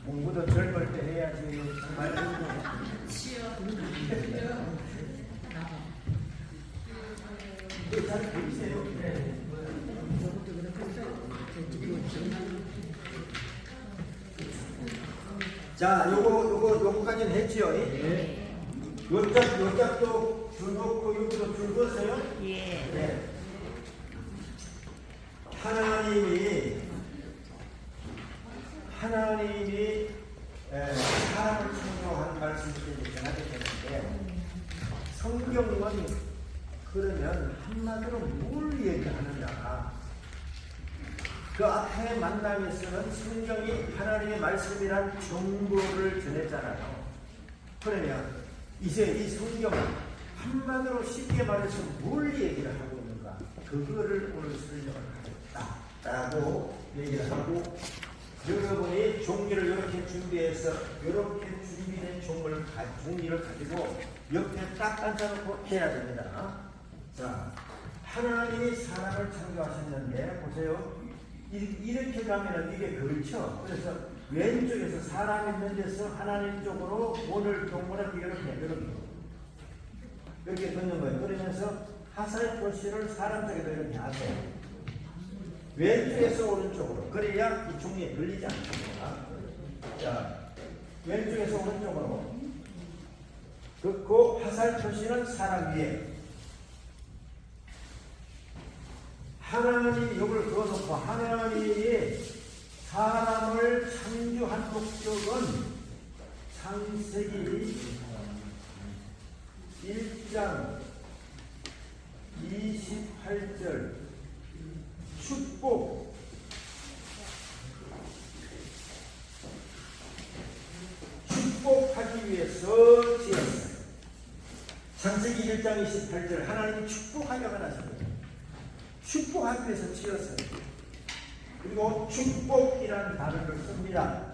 공부도 젊을 때 해야지. 정말. 잘 보이세요? 네. 자, 요거까지는 했지요? 예. 요짝도 줄 놓고 여기도 줄 그었어요? 예. 네. 하나님이 사람을 창조한 말씀을 전하게 되는데 성경은 그러면 한마디로 뭘 얘기하느냐? 그 앞에 만남에서는 성경이 하나님의 말씀이란 정보를 전했잖아요. 그러면 이제 이 성경은 한마디로 쉽게 말해서 뭘 얘기를 하고 있는가? 그거를 오늘 설명을 하겠다라고 얘기를 하고, 여러분이 종이를 이렇게 준비해서 이렇게 준비된 종이를 가지고 옆에 딱 앉아놓고 해야 됩니다. 자, 하나님이 사람을 창조하셨는데 보세요. 이렇게 가면은 이게 걸쳐. 그래서 왼쪽에서 사람 있는 데서 하나님 쪽으로 오늘 동물을 이렇게 걷는 거예요. 그러면서 화살표시를 사람 쪽에도 이렇게 하세요. 왼쪽에서 오른쪽으로. 그래야 이 종이에 걸리지 않습니다. 자, 왼쪽에서 오른쪽으로. 그 화살표시는 사람 위에. 하나님이 이걸 그어놓고 하나님이 사람을 창조한 목적은 창세기 1장 28절 축복하기 위해서 지었어요. 창세기 1장 28절 하나님이 축복하려고 하셨거든요. 축복하기 위해서 지었어요. 그리고 축복이라는 단어를 씁니다.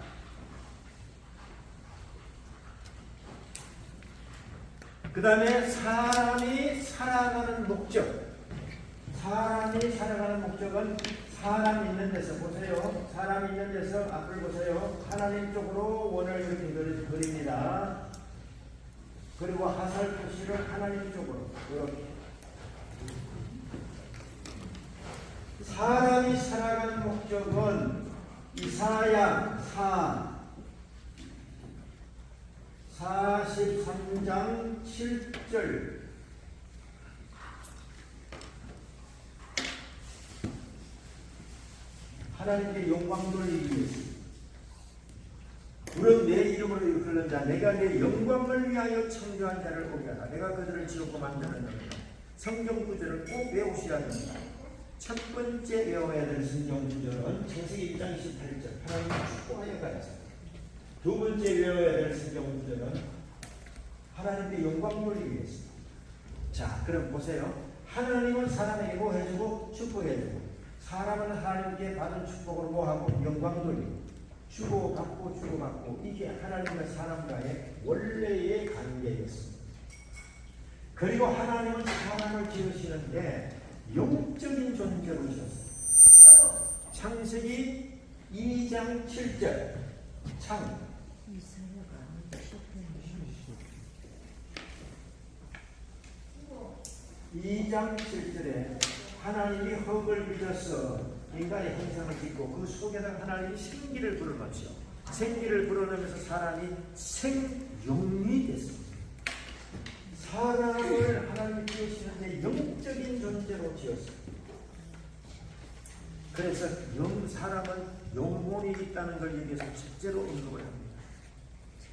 그 다음에 사람이 살아가는 목적은 사람이 있는 데서 보세요. 사람이 있는 데서 앞을 보세요. 하나님 쪽으로 원을 이렇게 그립니다. 그리고 화살 표시를 하나님 쪽으로 이렇게. 사람이 살아가는 목적은 이사야 43장 7절 하나님께 영광 돌리기 위해서 우리는 내 이름으로 이끌는 자 내가 내 영광을 위하여 창조한 자를 오게 하라. 내가 그들을 지었고 만들었느니라. 성경 구절을 꼭 외우셔야 됩니다. 첫 번째 외워야 될 성경 구절은 창세기 1장 28절 하나님을 축복하여가 있습니다. 두 번째 외워야 될 성경 구절은 하나님께 영광 돌리기 위해서입니다. 자, 그럼 보세요. 하나님은 사람에게 뭐 해주고 축복해주고, 사람은 하나님께 받은 축복을 뭐하고 영광 돌리고, 주고받고 이게 하나님과 사람과의 원래의 관계였습니다. 그리고 하나님은 사람을 지으시는데 영적인 존재로 지었어요. 창세기 2장 7절 2장 7절에 하나님이 흙을 빚어서 인간의 형상을 짓고 그 속에다 하나님이 생기를 불어넣죠. 생기를 불어넣으면서 사람이 생용이 됐습니다. 사람을 하나님이 지으시는데 영적인 존재로 지었어요. 그래서 사람은 영혼이 있다는 걸 여기서 실제로 언급을 합니다.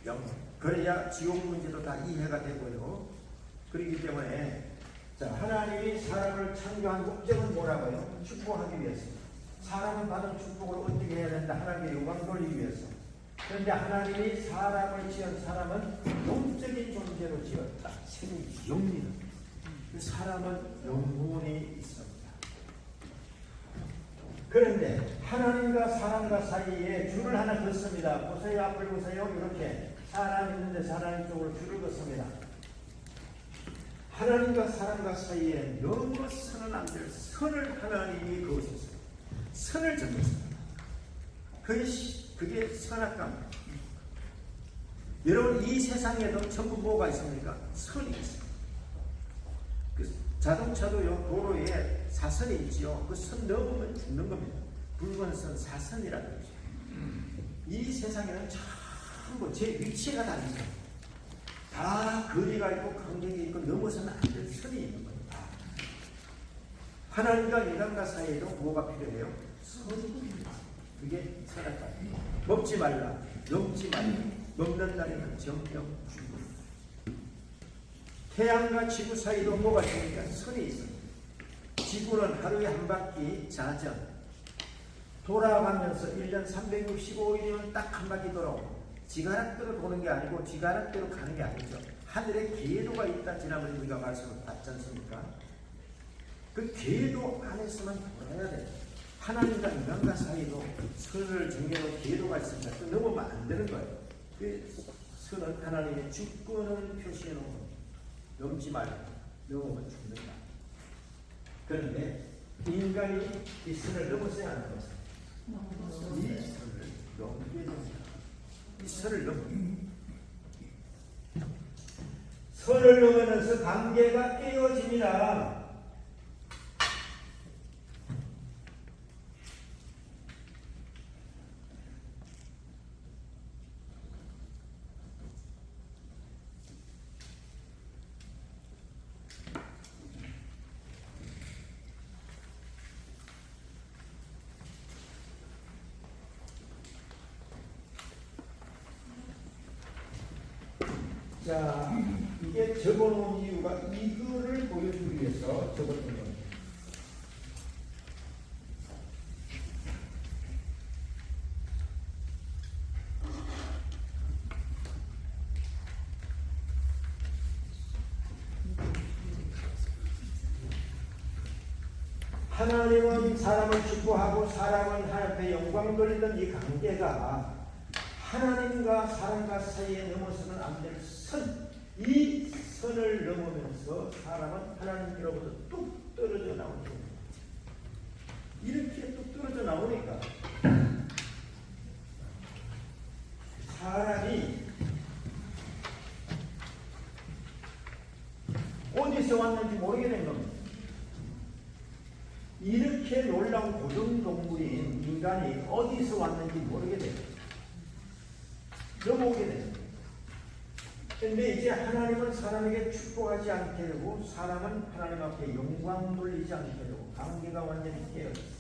영혼. 그래야 지옥 문제도 다 이해가 되고요. 그렇기 때문에 자, 하나님이 사람을 창조한 목적은 뭐라고요? 축복하기 위해서. 사람은 받은 축복을 어떻게 해야 된다? 하나님의 영광 돌리기 위해서. 그런데 하나님이 사람을 지은 사람은 영적인 존재로 지었다. 영리는. 사람은 영혼이 있습니다. 그런데 하나님과 사람과 사이에 줄을 하나 긋습니다. 보세요. 앞을 보세요. 이렇게 사람 있는데 사람 쪽으로 줄을 긋습니다. 하나님과 사람과 사이에 넘어서는 안 될 선을 하나님이 그으셨습니다. 선을 정했습니다. 그것이 그게 선악감. 여러분 이 세상에도 전부 뭐가 있습니까? 선이 있어요. 그 자동차도요 도로에 사선이 있지요. 그 선 넘으면 죽는 겁니다. 붉은 선 사선이라는 거죠. 이 세상에는 전부 제 위치가 다르죠. 다 거리가 있고 간격이 있고 넘어서는 안 될 선이 있는 겁니다. 하나님과 인간과 사이에도 뭐가 필요해요? 선이. 그게 선악감. 먹지 말라, 넘지 말라. 먹는 날에는 정령 죽음. 태양과 지구 사이도 뭐가 있습니까? 선이 있어요. 지구는 하루에 한 바퀴 자전 돌아가면서 1년 365일이면 딱 한 바퀴 돌아오고 지가락대로 도는 게 아니고 지가락대로 가는 게 아니죠. 하늘에 궤도가 있다. 지난번에 우리가 말씀을 봤지 않습니까? 그 궤도 안에서만 돌아야 돼요. 하나님과 인간과 사이도 선을 정해놓은 궤도가 있습니다. 그 넘으면 안 되는 거예요. 그 선은 하나님의 주권을 표시해 놓은 겁니다. 넘지 말고 넘으면 죽는다. 그런데 인간이 이 선을 넘었어야 하는 것은 이 선을 넘게 됩니다. 이 선을 선을 넘으면서 관계가 깨어집니다. 자, 이게 적어놓은 이유가 이거를 보여주기 위해서 적었던 겁니다. 하나님은 사람을 기뻐하고 사람은 하나님의 영광 돌리는 이 관계가 하나님과 사람과 사이에 넘어서는 안 될 선, 이 선을 넘으면서 사람은 하나님께로부터 뚝 떨어져 나오는 겁니다. 이렇게 뚝 떨어져 나오니까 사람이 어디서 왔는지 모르게 된 겁니다. 이렇게 놀라운 고등동물인 인간이 어디서 왔는지 모르게 돼요. 넘어오게 됩니다. 그런데 이제 하나님은 사람에게 축복하지 않게 되고 사람은 하나님 앞에 영광 돌리지 않게 되고 관계가 완전히 깨어졌어요.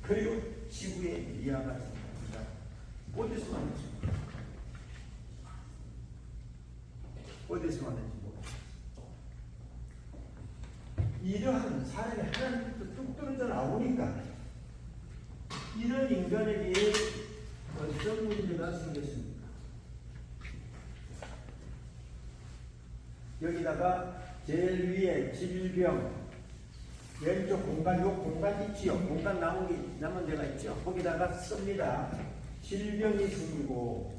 그리고 지구의 미아가 됩니다. 어디서 왔는지 모르겠어요. 이러한 사람이 하나님부터 뚝 떨어져 나오니까 이런 인간에게 어떤 문제가 생겼습니까? 여기다가 제일 위에 질병, 왼쪽 공간, 요 공간 있지요? 공간 남은 데가 있죠? 거기다가 씁니다. 질병이 생기고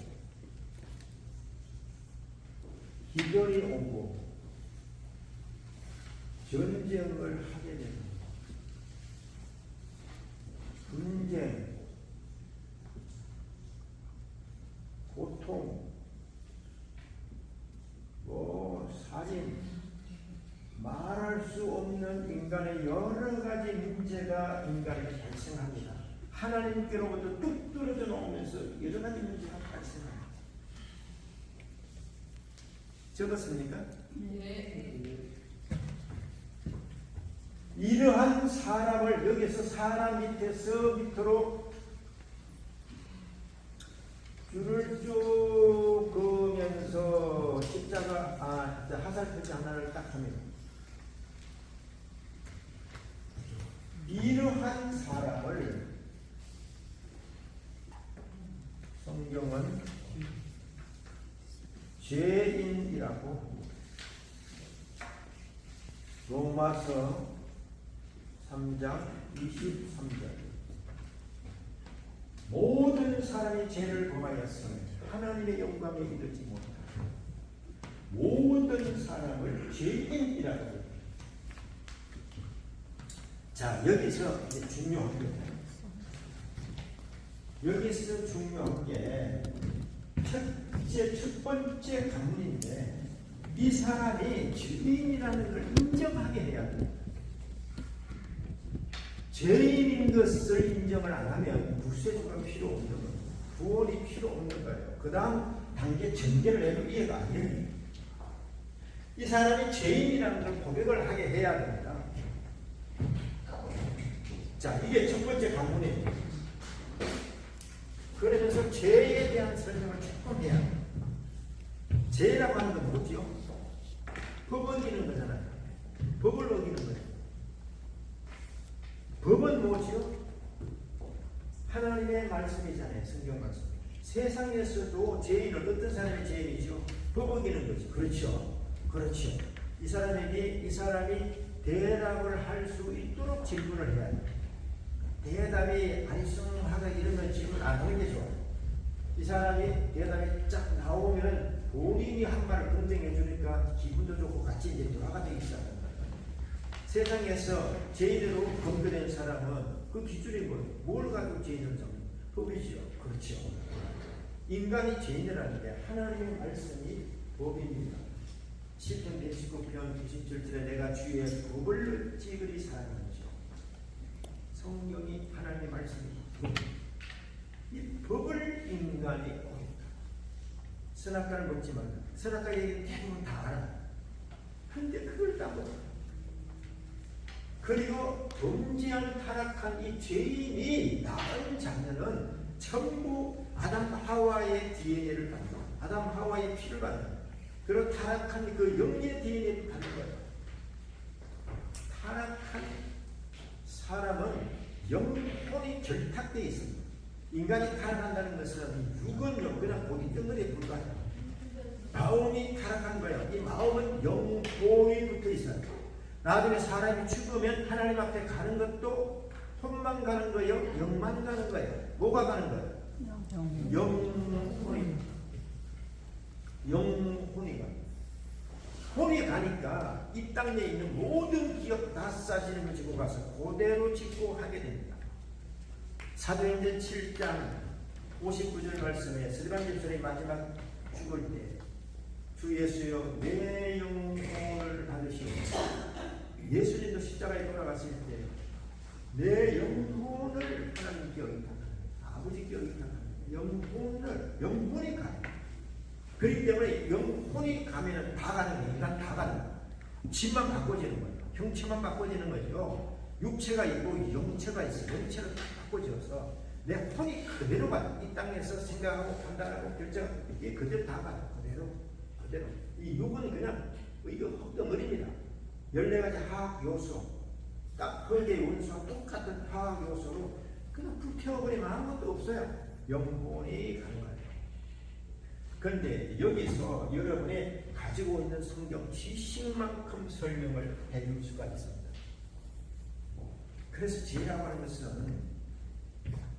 기별이 오고 전쟁을 하게 됩니다. 분쟁, 고통, 살인, 말할 수 없는 인간의 여러 가지 문제가 인간에게 발생합니다. 하나님께로부터 뚝 떨어져 나오면서 여러 가지 문제가 발생합니다. 적었습니까? 네. 이러한 사람을 여기서 사람 밑에서 밑으로 줄을 쭉 그으면서 십자가 화살표지 하나를 딱 합니다. 이러한 사람을 성경은 죄인이라고 로마서 3장 23절 모든 사람이 죄를 범하였으며 하나님의 영광에 이르지 못하고 모든 사람을 죄인이라고 합니다. 자, 여기서 이제 중요한 겁니다. 여기서 중요한 게 첫 번째 관문인데 이 사람이 죄인이라는 걸 인정하게 해야 돼. 죄인인 것을 인정을 안 하면 구세주가 필요 없는 거예요. 구원이 필요 없는 거예요. 그 다음 단계 전제를 해도 이해가 안 돼요. 이 사람이 죄인이라는 걸 고백을 하게 해야 됩니다. 자, 이게 첫 번째 관문입니다. 그러면서 죄에 대한 설명을 조금 해야 돼요. 죄라고 하는 건 뭐죠? 법 어기는 거잖아요. 법을 어기는 거예요. 법은 뭐죠? 하나님의 말씀이잖아요. 성경 말씀. 세상에서도 죄인은 어떤 사람이 죄인이죠? 법 어기는 거죠. 그렇죠. 그렇죠. 이 사람이 대답을 할 수 있도록 질문을 해야 돼요. 대답이 아니성하다 이러면 질문 안 하는 게 좋아요. 이 사람이 대답이 쫙 나오면 본인이 한 말을 검증해 주니까 기분도 좋고 같이 이제 돌아가 되기 시작합니다. 세상에서 죄인으로 검거된 사람은 그 기준이 뭐예요? 뭘 가지고 죄인을 잡는 법이죠. 그렇죠. 인간이 죄인이라는 게 하나님의 말씀이 법입니다. 시편 119편 97절에 내가 주의 법을 찌그리 사랑하죠. 성경이 하나님의 말씀입니다. 이 법을 인간이 어긴다. 선악과를 먹지 말라. 선악과 얘기는 대부분 다 알아. 근데 그걸 다 못해. 그리고 범죄한 타락한 이 죄인이 낳은 자녀는 전부 아담 하와의 DNA를 받는 거예요. 아담 하와의 피를 받는 거예요. 그리고 타락한 그 영의 DNA를 받는 거예요. 타락한 사람은 영혼이 결탁되어 있습니다. 인간이 타락한다는 것은 육은요 그냥 고기 덩어리에 불과해요. 마음이 타락한 거예요. 이 마음은 영혼이 붙어 있어요. 나중에 사람이 죽으면 하나님 앞에 가는 것도 혼만 가는 거예요? 영만 가는 거예요? 뭐가 가는 거예요? 영혼이. 영혼이 가. 혼이 가니까 이 땅에 있는 모든 기업 다 싸지는 걸 지고 가서 그대로 짓고 하게 됩니다. 사도행전 7장 59절 말씀에 스데반 집사의 마지막 죽을 때 주 예수여 내 영혼을 받으시오. 예수님도 십자가에 돌아갔을 때 내 영혼을 하나님께 의탁하는 아버지께 의탁하는 영혼이 가요. 그렇기 때문에 영혼이 가면은 다 가는 거예요. 인간 다 가는 거예요. 집만 바꿔지는 거예요. 형체만 바꿔지는 거죠. 육체가 있고 영체가 있어요. 영체를 다 바꿔져서 내 혼이 그대로 가요. 이 땅에서 생각하고 판단하고 결정하고 이게 그대로 다 가요. 그대로. 이 육은 그냥 이거 헛덩어리입니다. 14가지 화학 요소, 딱 헐게 원소와 똑같은 화학 요소로 그냥 불태워버리면 아무것도 없어요. 영혼이 가는 거예요. 그런데 여기서 여러분이 가지고 있는 성경 지식만큼 설명을 해줄 수가 있습니다. 그래서 죄라고 하는 것은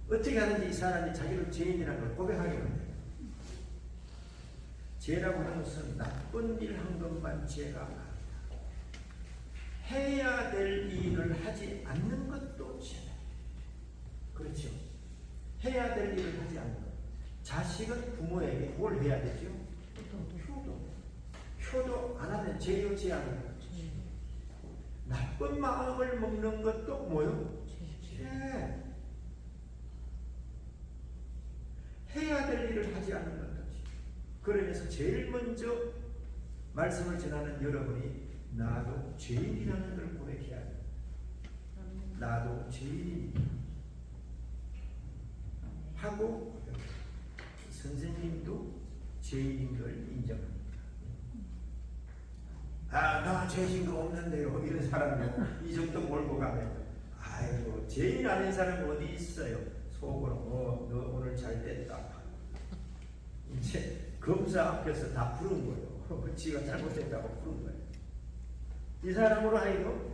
어떻게 하는지 이 사람이 자기를 죄인이라는 걸 고백하게 합니다. 죄라고 하는 것은 나쁜 일 한 것만 죄가 아니다. 해야 될 일을 하지 않는 것도 죄다. 그렇죠. 해야 될 일을 하지 않는 것. 자식은 부모에게 뭘 해야 되죠? 효도 안 하면 죄요, 죄 안 하는 거죠. 나쁜 마음을 먹는 것도 뭐요? 죄. 해야 될 일을 하지 않는 것. 그러면서 제일 먼저 말씀을 전하는 여러분이 나도 죄인이라는 걸 고백해야 돼요. 나도 죄인입니다. 하고 선생님도 죄인인 걸 인정합니다. 나 죄진 거 없는데요. 이런 사람도 이 정도 몰고 가면 아이고 죄인 아닌 사람 어디 있어요. 속으로 너 오늘 잘 됐다. 이제 검사 앞에서 다 부른 거예요. 지가 잘못했다고 부른 거예요. 이 사람으로 하여금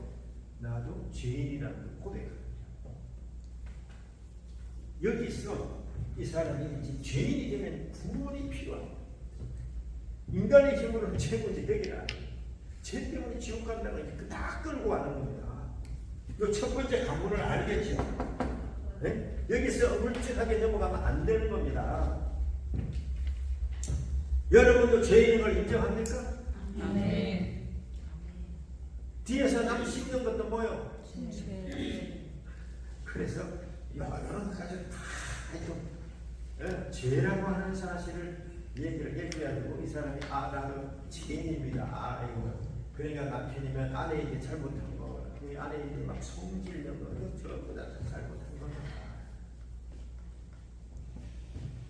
나도 죄인이라는 걸 고백합니다. 여기서 이 사람이 이제 죄인이 되면 구원이 필요합니다. 인간의 힘으로는 최고지 되기는 안 돼요. 죄 때문에 지옥 간다는 게 다 끌고 가는 겁니다. 이 첫 번째 관문을 알겠죠? 네? 여기서 어물쩍하게 넘어가면 안 되는 겁니다. 여러분도 죄인인 걸 인정합니까? 아멘. 뒤에서 남 씹는 것도 뭐요? 그래서 여러 가지 다 죄라고 하는 사실을 얘기를 해줘야 되고, 이 사람이 나도 죄인입니다. 이거 그러니까 남편이면 아내에게 잘못한 거, 그 아내에게 막 성질내고 저보다 잘못한 거.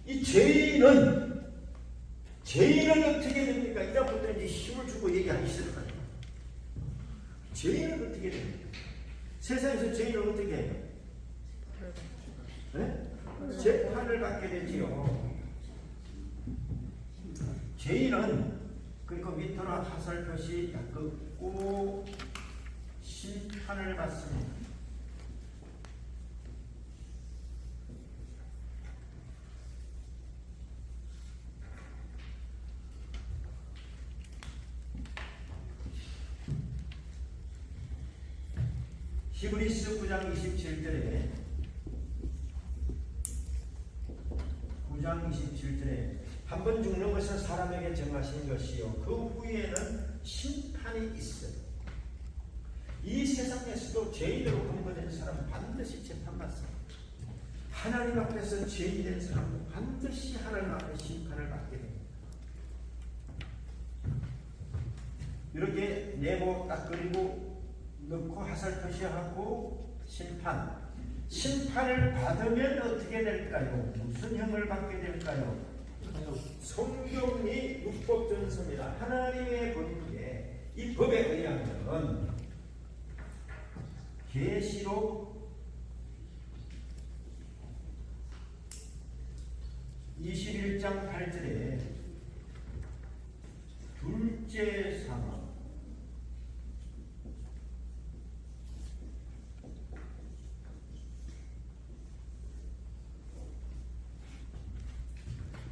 이 죄인은 어떻게 됩니까? 이다부터 이제 힘을 주고 얘기하기 시작합니다. 죄인은 어떻게 됩니까? 세상에서 죄인은 어떻게 해요? 네? 재판을 받게 되지요. 죄인은 그리고 밑으로 화살표시 긋고 심판을 받습니다. 히브리서 9장 27절에 한 번 죽는 것은 사람에게 정하신 것이요 그 후에는 심판이 있어요. 이 세상에서도 죄인으로 검거된 사람은 반드시 재판받습니다. 하나님 앞에서 죄인 된 사람은 반드시 하나님 앞에 심판을 받게 됩니다. 이렇게 네모 딱 그리고 넣고 화살 표시하고 심판을 받으면 어떻게 될까요? 무슨 형을 받게 될까요? 성경이 율법전서입니다. 하나님의 법에 이 법에 의하면 계시록 21장 8절에 둘째 사망,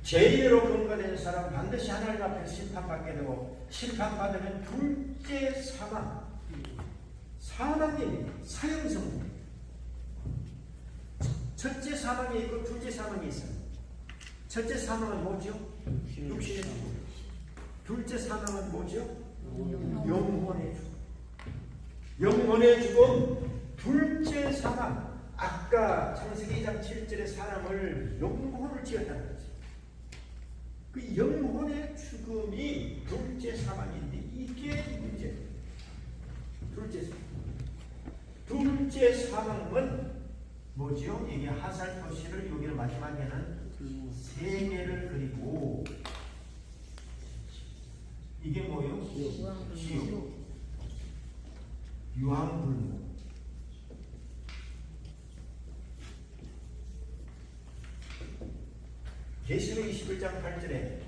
죄인으로 근거된 사람 반드시 하나님 앞에 심판받게 되고, 심판받으면 둘째 사망이 사형선고, 첫째 사망이 있고 둘째 사망이 있어요. 첫째 사망은 뭐죠? 육신의 죽음. 둘째 사망은 뭐죠? 영혼의 죽음. 영혼의 죽음. 둘째 사망. 아까 창세기 2장 7절에 사람을 영혼을 지었다는 거죠. 그 영혼의 죽음이 둘째 사망인데 이게 문제예요. 둘째 사망은 뭐죠? 이게 화살 표시를 여기를 마지막에는 세 개를 그리고 이게 뭐예요? 지옥. 유황불목. 계시록 21장 8절에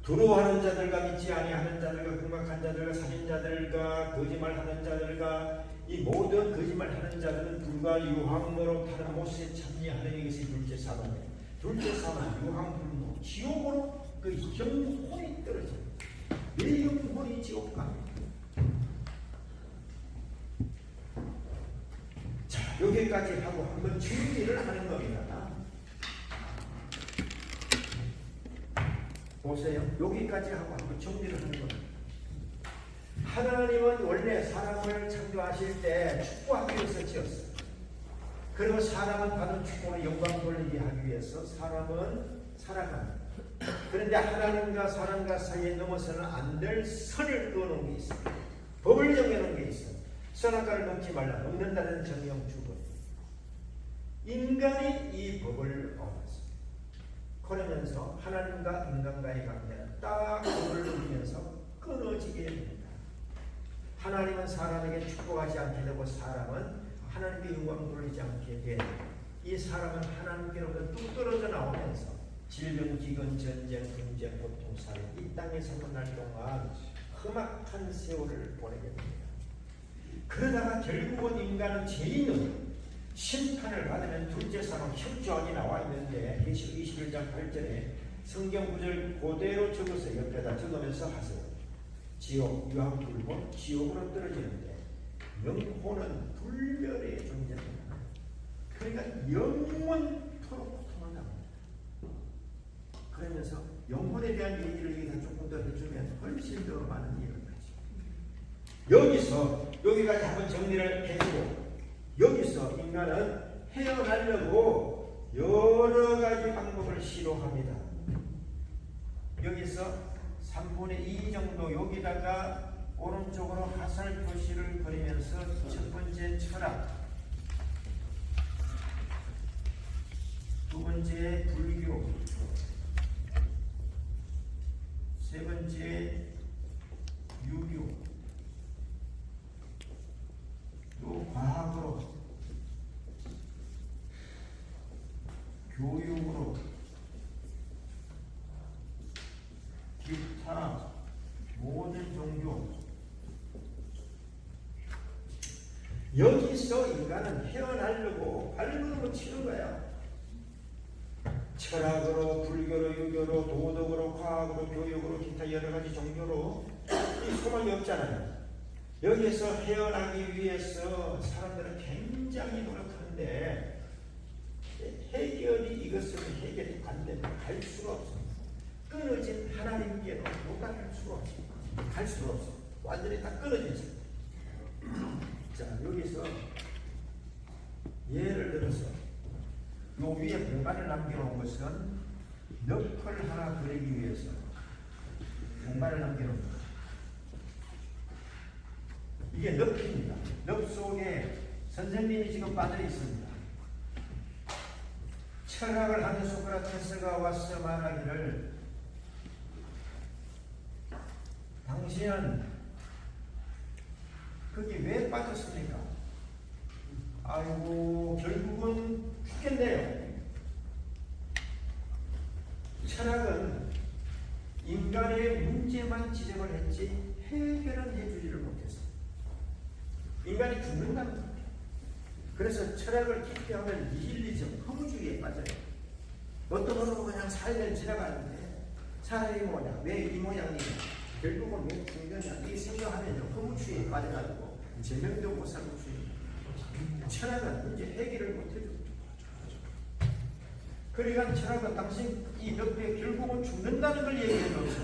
두려워하는 자들과 믿지 아니하는 자들과 금박한 자들과 살인자들과 거짓말하는 자들과 이 모든 거짓말하는 자들은 불과 유황으로 타는 못에 참여하는 이것이 둘째 사망이에요. 둘째 사망, 유황불목, 지옥으로 그 영혼이 떨어져요. 내 영혼이 지옥 갑니다. 자, 여기까지 하고 한번 정리를 하는 겁니다. 보세요. 여기까지 하고 한번 정리를 하는 겁니다. 하나님은 원래 사람을 창조하실 때 축복하기 위해서 지었어요. 그리고 사람은 받은 축복을 영광 돌리게 하기 위해서 사람은 살아갑니다. 그런데 하나님과 사람과 사이에 넘어서는 안 될 선을 그어놓은 게 있어요. 법을 정해놓은 게 있어요. 선악과를 먹지 말라. 먹는다는 정령 죽음. 인간이 이 법을 어겼어요. 그러면서 하나님과 인간과의 관계는 딱 법을 어기면서 끊어지게 됩니다. 하나님은 사람에게 축복하지 않게 되고 사람은 하나님께 영광 돌리지 않게 되고, 이 사람은 하나님께로부터 뚝 떨어져 나오면서 질병, 기근, 전쟁, 분쟁, 고통, 살인, 이 땅에서 만날 동안 험악한 세월을 보내게 됩니다. 그러다가 결국은 인간은 죄인은 심판을 받으면 둘째 사망 형조안이 나와 있는데 계시록 21장 8절에 성경 구절 그대로 적어서 옆에다 적으면서 하세요. 지옥, 유황불목, 지옥으로 떨어지는데 영혼은 불멸의 존재입니다. 그러니까 영원토록 고통한다고. 그러면서 영혼에 대한 얘기를 여기서 조금 더 해주면 훨씬 더 많은 일을 하지. 여기까지 한번 정리를 해주고, 여기서 인간은 헤어나려고 여러 가지 방법을 시도합니다. 여기서 3분의 2 정도 여기다가 오른쪽으로 화살 표시를 그리면서 첫 번째 철학, 두 번째 불교, 세 번째 유교, 또 과학으로, 교육으로, 기타 모든 종교. 여기서 인간은 헤어나려고 발걸음을 치는 거야. 철학으로, 불교로, 유교로, 도덕으로, 과학으로, 교육으로, 기타 여러 가지 종교로 이 소망이 없잖아요. 여기에서 헤어나기 위해서 사람들은 굉장히 노력하는데 해결이 이것은 해결이 안 되면 갈 수가 없어. 끊어진 하나님께로 도달할 수가 없어. 갈 수가 없어. 완전히 다 끊어진 상태. 자, 여기서 예를 들어서 요 위에 공간을 남겨놓은 것은 늪을 하나 그리기 위해서 공간을 남겨놓은 것. 이게 늪입니다. 늪 속에 선생님이 지금 빠져 있습니다. 철학을 하는 소크라테스가 와서 말하기를, 당신은 거기 왜 빠졌습니까? 아이고, 결국은 죽겠네요. 철학은 인간의 문제만 지적을 했지 해결은 해주지를 못했어요. 인간이 죽는다는 거예요. 그래서 철학을 깊이 하면 니힐리즘, 허무주의에 빠져요. 어떤 어느 그냥 살면 지나가는데 사람이 뭐냐, 왜 이 모양이냐, 결국은 왜 죽느냐, 이 생각하면 허무주의에 빠져가지고 제명도 못 살고 죽습니다. 철학은 문제 해결을 못해줘. 그러니까 철학은 당신 이 늪에 결국은 죽는다는 걸 얘기해줬어.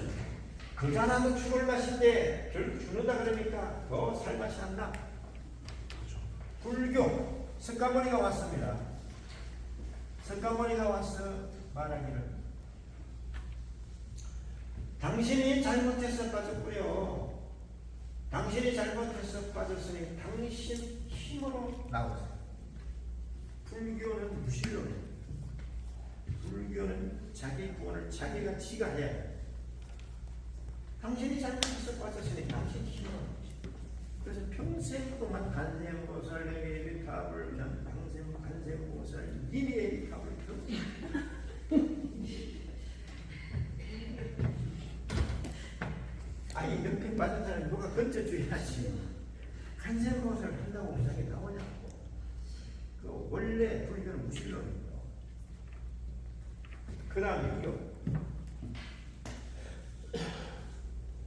그자나도 죽을 맛인데 결국 죽는다 그러니까 더 살맛이 난다. 불교, 석가모니가 왔습니다. 석가모니가 와서 말하기를, 당신이 잘못해서 빠졌고요. 당신이 잘못해서 빠졌으니 당신 힘으로 나오세요. 불교는 무신론이에요. 불교는 자기 구원을 자기가 지가 해야 해요. 당신이 잘못해서 빠졌으니 당신 힘으로. 그래서 평생 동안 간세음보살에게 답을 그냥 간세음보살 님의 답을 아니, 옆에 빠진 사람 누가 건져줘야지. 간세음보살 한다고 무상에 나오냐고. 그 원래 불교는 무신론이에요. 그 다음에 유교.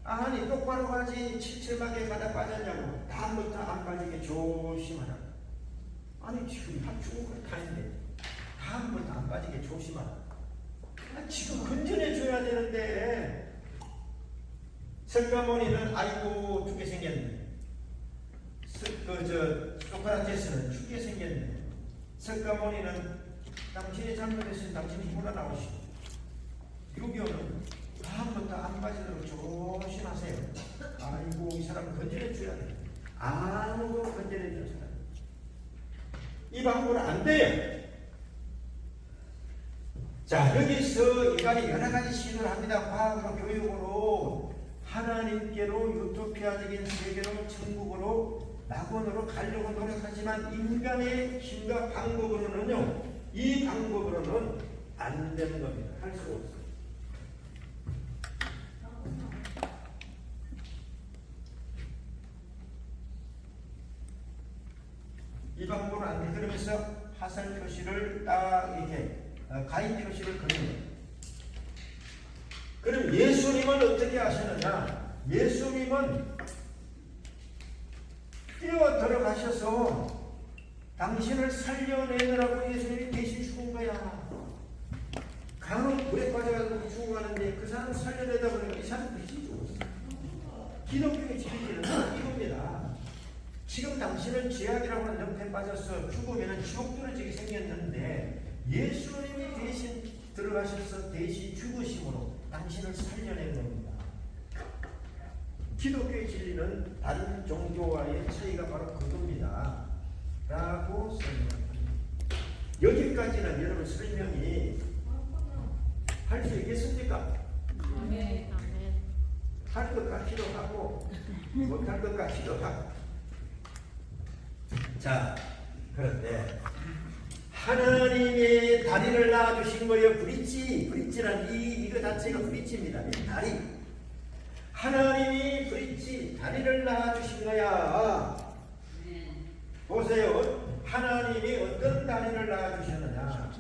아니, 똑바로 가지 칠칠하게 가다 빠졌냐고. 다음부터 안 빠지게 조심하라. 아니, 지금 한 죽을 타는데 다음부터 안 빠지게 조심하라. 아, 지금 건전해줘야 되는데. 석가모니는 아이고 죽게 생겼네. 소크라테스는 죽게 생겼네. 석가모니는 당신이 잘못했으니 당신이 힘으로 나오시고, 유교는 다음부터 안 빠지도록 조심하세요. 아이고, 이 사람은 건전해줘야 돼. 아무도 건전해줘야 돼. 이 방법은 안 돼요. 자, 여기서 인간이 여러 가지 시도를 합니다. 과학으로, 교육으로, 하나님께로, 유토피아적인 세계로, 천국으로, 낙원으로 가려고 노력하지만 인간의 힘과 방법으로는요, 이 방법으로는 안 되는 겁니다. 할 수가 없어요. 이 방법은 안 돼. 그러면서 화살 표시를 딱 이렇게 가위 표시를 그리는 거예요. 그럼 예수님은 어떻게 하셨느냐? 예수님은 뛰어 들어가셔서 당신을 살려내느라고 예수님이 대신 죽은 거야. 강은 물에 빠져가지고 죽어가는데 그 사람 살려내다 보니까 이 사람 대신 죽었어. 기독교의 진리는 이겁니다. 지금 당신은 죄악이라고 하는 늪에 빠져서 죽으면 지옥 떨어지게 생겼는데 예수님이 대신 들어가셔서 대신 죽으심으로 당신을 살려낸 겁니다. 기독교의 진리는 다른 종교와의 차이가 바로 그겁니다. 라고 설명합니다. 여기까지는 여러분 설명이 할 수 있겠습니까? 네. 할 것 같기도 하고 못할 것 같기도 하고. 자, 그런데 하나님의 다리를 낳아주신 거예요. 브릿지란 이거 자체가 브릿지입니다. 다리. 하나님이 브릿지 다리를 낳아주신 거야. 보세요. 하나님이 어떤 다리를 낳아주셨느냐.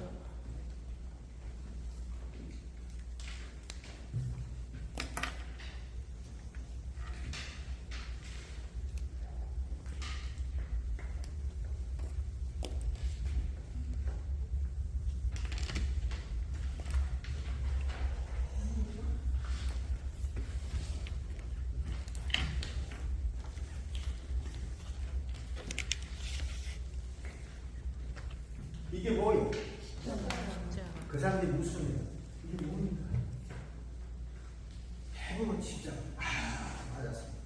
이게 뭐예요? 그 사람들이 웃습니다. 이게 뭡니까? 해보면 진짜 맞았습니다.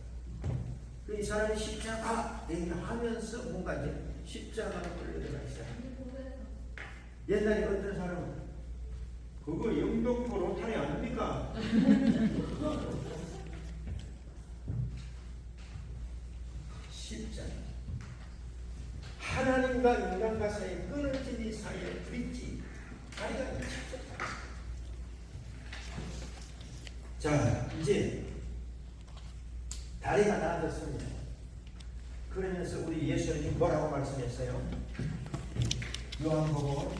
이 사람이 십자가 얘기하면서 뭔가 이제 십자가로 끌려들어가 있어요. 옛날에 어떤 사람은 그거 영등포 로타리 아닙니까? 십자가. 하나님과 인간과 사이에 끊어진 이 사이에 브릿지 다리가 있었다. 자, 이제 다리가 나아졌습니다. 그러면서 우리 예수님이 뭐라고 말씀했어요? 요한복음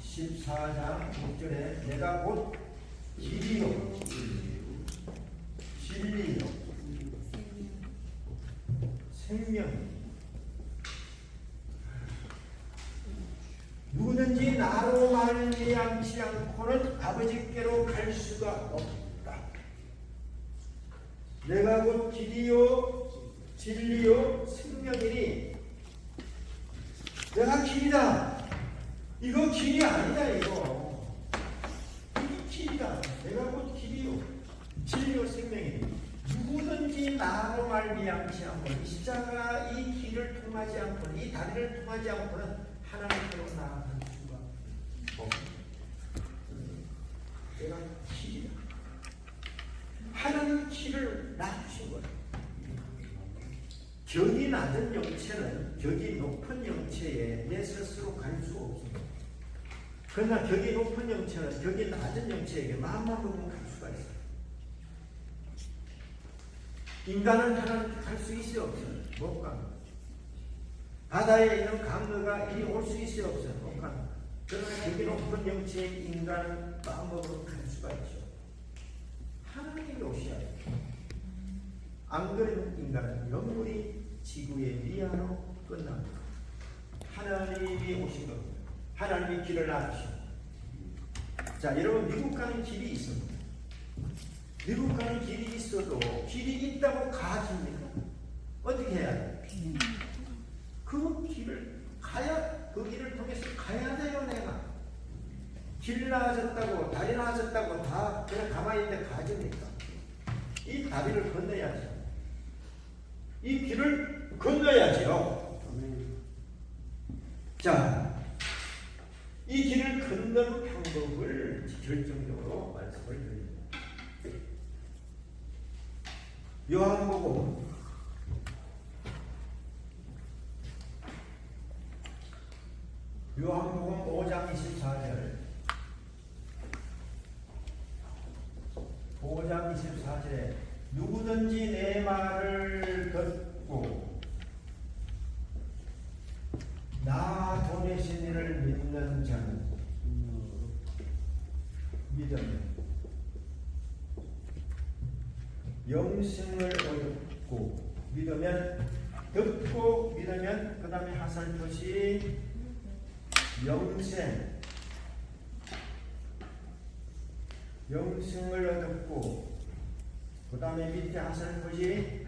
14장 6절에 내가 곧 길이요 진리요 생명 누구든지 나로 말미암지 않고는 아버지께로 갈 수가 없다. 내가 곧 길이요 진리요 생명이니 내가 길이다. 이거 길이 아니다. 이거 이게 길이다. 내가 곧 길이요 진리요 생명이니 누구든지 나로 말미암지 않고는 이 십자가 이 길을 통하지 않고는 이 다리를 통하지 않고는 하나님께로 나아갈 수가 없습니다. 내가 길이다. 하나님 길을 놔주신 거예요. 격이 낮은 영체는 격이 높은 영체에 내 스스로 갈 수 없습니다. 그러나 격이 높은 영체는 격이 낮은 영체에게 마음만 먹으면 갈 수가 있어요. 인간은 하나님께 갈 수 있어요? 없어요? 못 갑니다. 바다에 있는 강어가 이리 올 수 있어요? 없어요? 못 갑니다. 그러나 격이 높은 영체의 인간은 마음먹으로 갈 수가 있죠. 하나님이 오셔야 돼요. 안 그러면 인간은 영원히 지구의 미아로 끝납니다. 하나님이 오신 겁니다. 하나님이 길을 낳으시고. 자, 여러분 미국 가는 길이 있습니다. 미국 가는 길이 있어도 길이 있다고 가집니까? 어떻게 해야 돼요? 그 길을 가야, 그 길을 통해서 가야 돼요. 내가 길 나아졌다고 다리 나아졌다고 다 그냥 가만히 있는데 가집니까? 이 다리를 건너야죠. 이 길을 건너야죠. 자, 이 길을 건너는 방법을 결정적으로 말씀을 드립니다. 요한복음 5장 24절 5장 24절에 누구든지 내 말을 듣고 나 보내신 이를 믿는 자는 믿으면 영생을 얻고 믿으면 듣고 믿으면 그 다음에 하살폿이 영생을 얻었고, 그 다음에 밑에 하살폿이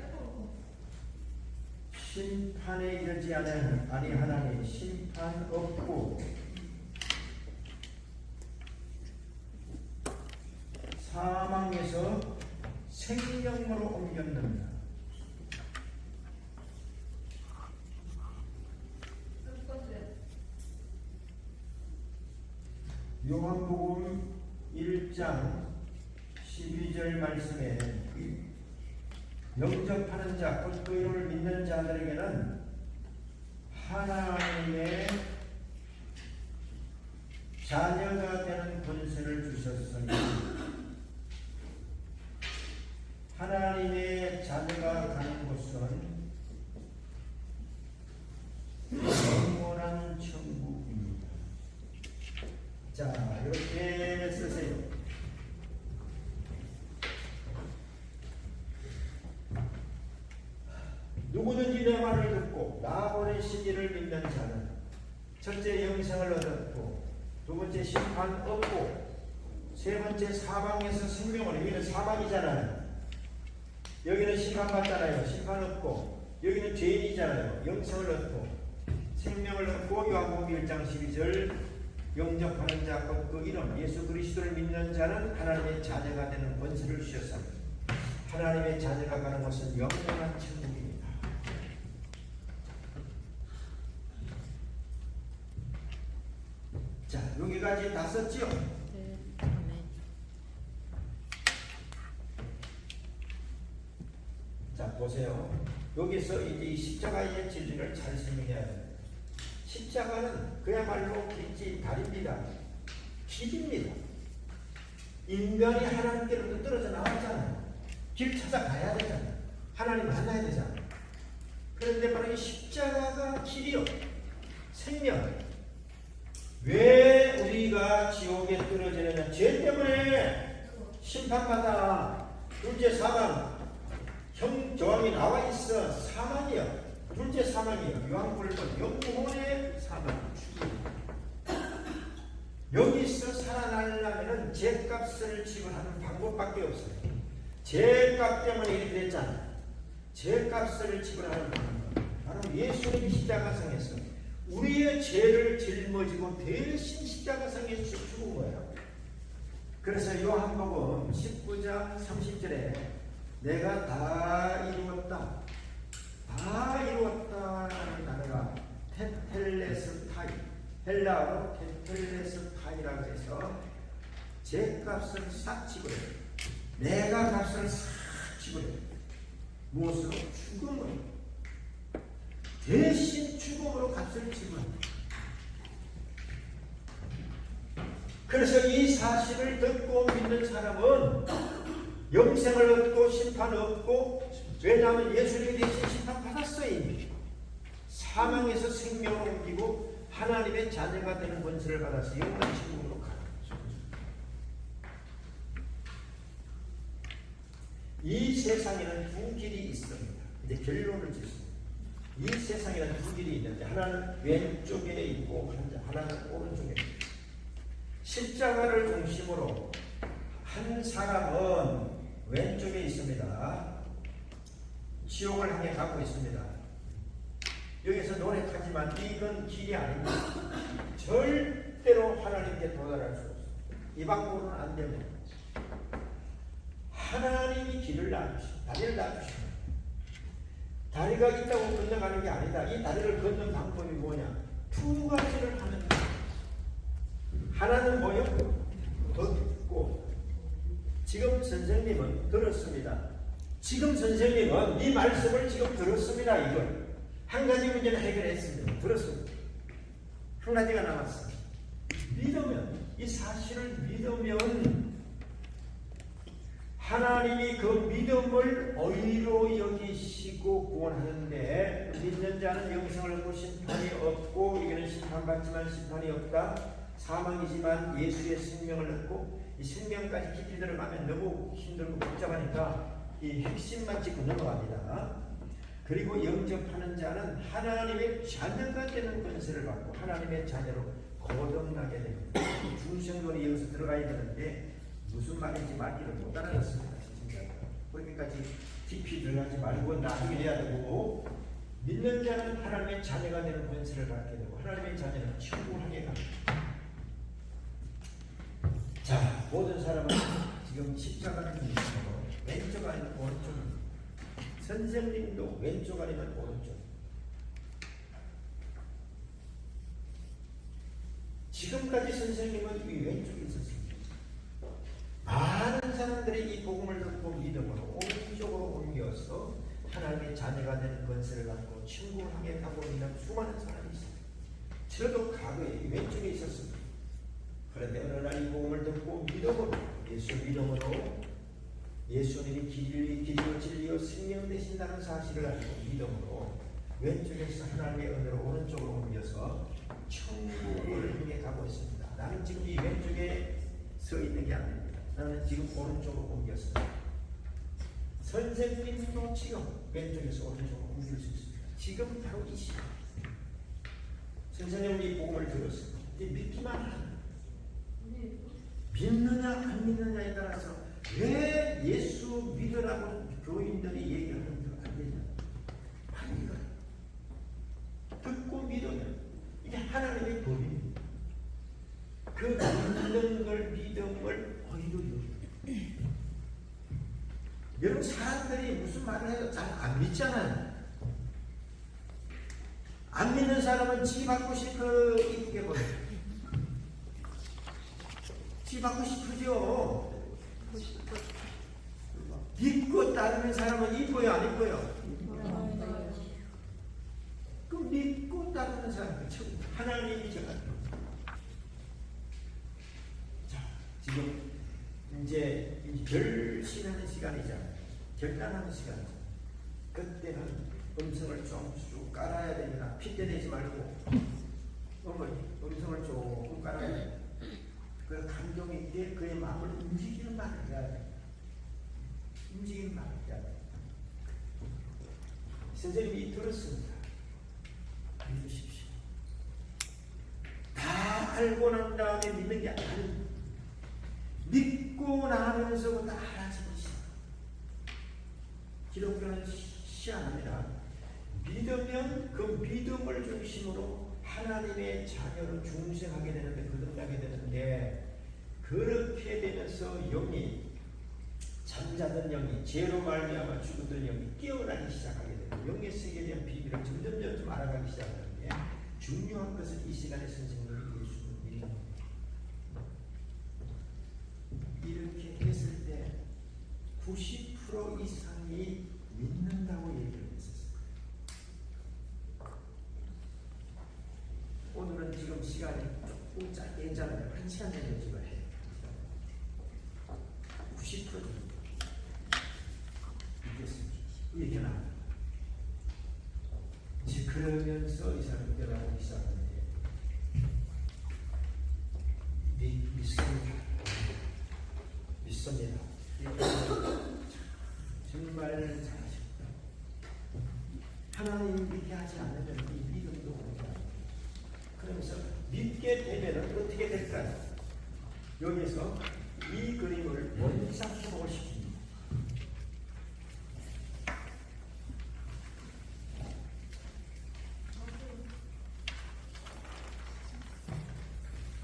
심판에 이르지 아니하나니 심판 없고, 사망에서 생명으로 옮겼느니라. 요한복음 1장 12절 말씀에 영접하는 자, 곧 그 이름을 믿는 자들에게는 하나님의 자녀가 되는 권세를 주셨으니, 하나님의 자녀가 가는 곳은 영원한 천국입니다. 자, 이렇게 쓰세요. 누구든지 내 말을 듣고 나 보내신 이를 믿는 자는 첫째 영생을 얻었고, 두 번째 심판 없고, 세 번째 사방에서 생명을, 여기는 사방이잖아요. 여기는 심판받잖아요. 심판 없고, 여기는 죄인이잖아요. 영생을 얻고 생명을 얻고, 요한복음 1장 12절 영접하는 자, 곧 그 이름 예수 그리스도를 믿는 자는 하나님의 자녀가 되는 권세를 주셨사. 하나님의 자녀가 가는 곳은 영원한 천국입니다. 자, 여기까지 다 썼죠? 네. 자, 보세요. 여기서 이제 이 십자가의 진리를 잘 설명해야 돼요. 십자가는 그야말로 길지 다리입니다. 길입니다. 인간이 하나님께로부터 떨어져 나왔잖아요. 길 찾아가야 되잖아요. 하나님 만나야 되잖아요. 그런데 바로 이 십자가가 길이요, 생명. 왜 우리가 지옥에 떨어지느냐? 죄 때문에 심판받아. 둘째 사망, 형조항이 나와 있어. 사망이요. 둘째 사망이요. 유황불본, 영혼의 사망, 죽음. 여기서 살아나려면 죄값을 지불하는 방법밖에 없어요. 죄값 때문에 이렇게 됐잖아요. 죄값을 지불하는 방법, 바로 예수님이 십자가상에서 우리의 죄를 짊어지고 대신 십자가상에서 죽은 거예요. 그래서 요한복음 19장 30절에 내가 다 이루었다, 다 이루었다라는 단어가 테텔레스타이, 헬라어로 테텔레스타이라고 해서 죄값을 싹 지불해요. 내가 값을 싹 지불해요. 무엇으로? 죽음으로. 대신 죽음으로 값을 지불합니다. 그래서 이 사실을 듣고 믿는 사람은 영생을 얻고 심판 없고, 왜냐하면 예수님이 대신 심판 받았어요. 이미 사망에서 생명을 옮기고 하나님의 자녀가 되는 권세를 받아서 영원한 천국으로 가는 거죠. 이 세상에는 두 길이 있습니다. 이제 결론을 짓습니다. 이 세상에는 두 길이 있는데, 하나는 왼쪽에 있고 하나는 오른쪽에 있습니다. 십자가를 중심으로 한 사람은 왼쪽에 있습니다. 지옥을 향해 가고 있습니다. 여기서 노력하지만 이건 길이 아닙니다. 절대로 하나님께 도달할 수 없습니다. 이 방법으로는 안 됩니다. 하나님이 길을 놔주십니다. 다리를 놔주십니다. 다리가 있다고 건너가는 게 아니다. 이 다리를 걷는 방법이 뭐냐? 두 가지를 하는 거예요. 하나는 뭐요? 걷고. 지금 선생님은 들었습니다. 지금 선생님은 이 말씀을 지금 들었습니다. 이걸 한 가지 문제는 해결했습니다. 들었습니다. 한 가지가 남았어요. 믿으면, 이 사실을 믿으면 하나님이 그 믿음을 의로 여기시고 구원하는데, 믿는 자는 영생을 얻고 심판이 없고, 이거는 심판받지만 심판이 없다. 사망이지만 예수의 생명을 얻고, 이 생명까지 깊이 들어가면 너무 힘들고 복잡하니까 이 핵심만 짚고 넘어갑니다. 그리고 영접하는 자는 하나님의 자녀가 되는 권세를 받고 하나님의 자녀로 거듭나게 됩니다. 중생론이 여기서 들어가야 되는데 무슨 말인지 말기를 못 알아듣습니다. 거기까지 깊이 들어가지 말고 나중에 해야 되고, 믿는 자는 하나님의 자녀가 되는 권세를 받게 되고 하나님의 자녀는 천국하게 갑니다. 자, 모든 사람은 지금 십자가를 믿으므로 왼쪽 아니면 오른쪽입니다. 선생님도 왼쪽 아니면 오른쪽. 지금까지 선생님은 이 왼쪽에 있었습니다. 많은 사람들이 이 복음을 듣고 믿음으로 오른쪽으로 옮겨서 하나님의 자녀가 되는 권세를 갖고 천국을 향해 가고 있는 수많은 사람이 있습니다. 저도 과거에 왼쪽에 있었습니다. 그런데 어느 날 이 복음을 듣고 믿음으로, 예수 믿음으로, 예수님이 길이요 진리요 생명 되신다는 사실을 알고 믿음으로 왼쪽에서 하나님의 은혜로 오른쪽으로 옮겨서 천국을 향해 가고 있습니다. 나는 지금 이 왼쪽에 서 있는 게 아닙니다. 나는 지금 오른쪽으로 옮겼습니다. 선생님도 지금 왼쪽에서 오른쪽으로 옮길 수 있습니다. 지금 바로 이 시간. 선생님은 이 복음을 들었습니다. 이제 믿기만 하는, 믿느냐 안 믿느냐에 따라서 왜 예수 믿으라고 교인들이 얘기하는 거 안 되냐? 아니, 이거 듣고 믿으면 이게 하나님의 법입니다. 그 믿는 걸, 믿음을 어디로 이루어요? 여러분, 사람들이 무슨 말을 해도 잘 안 믿잖아요. 안 믿는 사람은 지 받고 싶어 이쁘게 보여요. 지 받고 싶으죠. 믿고 따르는 사람은 이뻐요, 안 이뻐요? 그 믿고 따르는 사람은 하나님이 제가. 자, 지금 이제 결신하는 시간이잖아요. 결단하는 시간이죠. 그때는 음성을 쭉 깔아야 됩니다. 핏대내지 말고 어머니 음성을 조금 깔아야 돼요. 그 감동이 있게 그의 마음을 움직이는 말을 해야 돼요. 움직이는 말을 해야 돼요. 선생님이 들었습니다. 믿으십시오. 다 알고 난 다음에 믿는 게 아니에요. 믿고 나면서부터 알아지고 있어요. 기독교는 희한합니다. 믿으면 그 믿음을 중심으로 하나님의 자녀로 중생하게 되는데, 거듭나게 되는데, 그렇게 되면서 영이, 잠자던 영이, 죄로 말미암아 죽었던 영이 깨어나기 시작하게 되고 영의 세계에 대한 비밀을 점점 좀 알아가기 시작하는데, 중요한 것은 이 시간에 선생님이 예수를 믿는 겁니다. 이렇게 했을 때 90% 이상이 믿는다고 얘기를 했었어요. 오늘은 지금 시간이 조금 짧게 했잖아요. 1시간 정도 지금 해요. 90% 정도 믿겠습니다. 이렇게 나옵니다. 그러면서 이 사람이 변화하기 시작하는데, 믿습니다. 믿습니다. 정말 잘하십니다. 하나님 믿게 하지 않으면 이 믿음도 오지 않아요. 그러면서 믿게 되면 어떻게 될까요? 여기서 이 그림을 원상으로 시킵니다.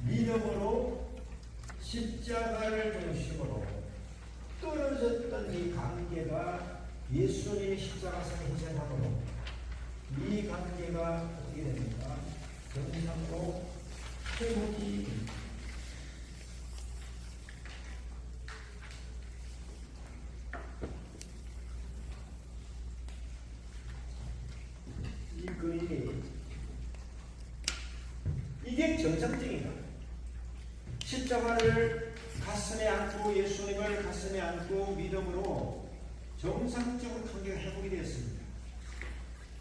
믿음으로 십자가를 중심으로 떨어졌던 이 관계가 예수님의 십자가상의 희생함으로 이 관계가 어떻게 됩니까? 정상으로 회복이 됩니다. 이 그림이 이게 정상적인가? 십자가를 가슴에 안고, 예수님을 가슴에 안고 믿음으로 정상적으로 관계가 회복이 되었습니다.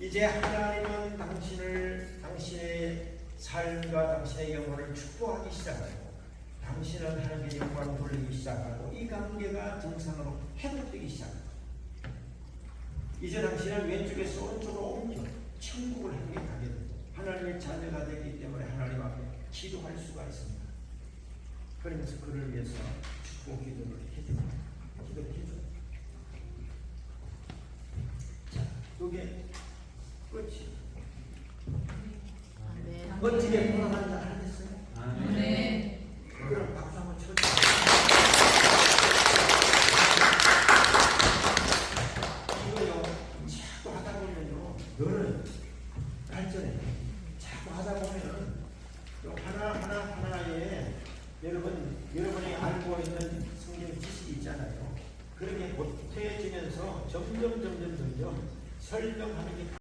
이제 하나님은 당신의 삶과 당신의 영혼을 축복하기 시작하고, 당신은 하나님의 영광을 돌리기 시작하고, 이 관계가 정상으로 회복되기 시작합니다. 이제 당신은 왼쪽에서 오른쪽으로 옮겨 천국을 향해 가게 됩니다. 하나님의 자녀가 되기 때문에 하나님 앞에 기도할 수가 있습니다. 그러면서 그를 위해서 축복 기도를 해줍니다. 기도를 해줘요. 자, 이게 끝이. 멋지게 돌아가는 날 하겠어요? 네. 그럼 박수 한번 쳐주세요. 이거요, 자꾸 하다 보면요, 너는 발전해. 자꾸 하다 보면은 또 하나하나에 여러분이 알고 있는 성경 지식이 있잖아요. 그렇게 보태지면서 점점 설명하는 게